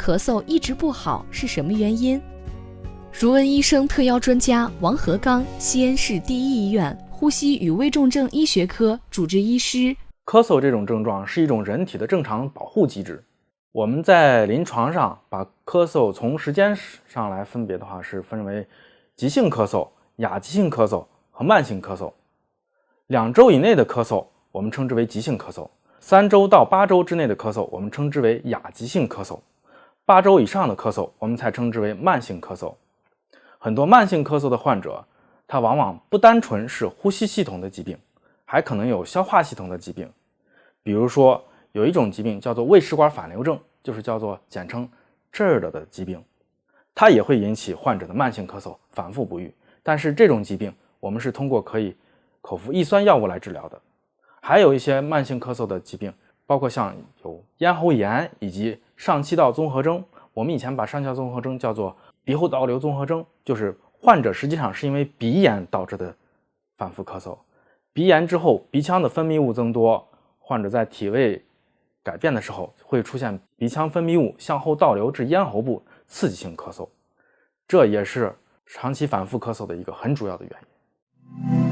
咳嗽一直不好是什么原因？如闻医生特邀专家王和刚，西安市第一医院呼吸与危重症医学科主治医师。咳嗽这种症状是一种人体的正常保护机制。我们在临床上把咳嗽从时间上来分别的话，是分为急性咳嗽、亚急性咳嗽和慢性咳嗽。2周以内的咳嗽我们称之为急性咳嗽，3周到8周之内的咳嗽我们称之为亚急性咳嗽，8周以上的咳嗽我们才称之为慢性咳嗽。很多慢性咳嗽的患者，他往往不单纯是呼吸系统的疾病，还可能有消化系统的疾病。比如说有一种疾病叫做胃食管反流症，就是叫做简称 GERD 的疾病，它也会引起患者的慢性咳嗽反复不愈，但是这种疾病我们是通过可以口服抑酸药物来治疗的。还有一些慢性咳嗽的疾病，包括像有咽喉炎以及上气道综合征，我们以前把上气道综合征叫做鼻后倒流综合征，就是患者实际上是因为鼻炎导致的反复咳嗽。鼻炎之后鼻腔的分泌物增多，患者在体位改变的时候会出现鼻腔分泌物向后倒流至咽喉部，刺激性咳嗽，这也是长期反复咳嗽的一个很主要的原因。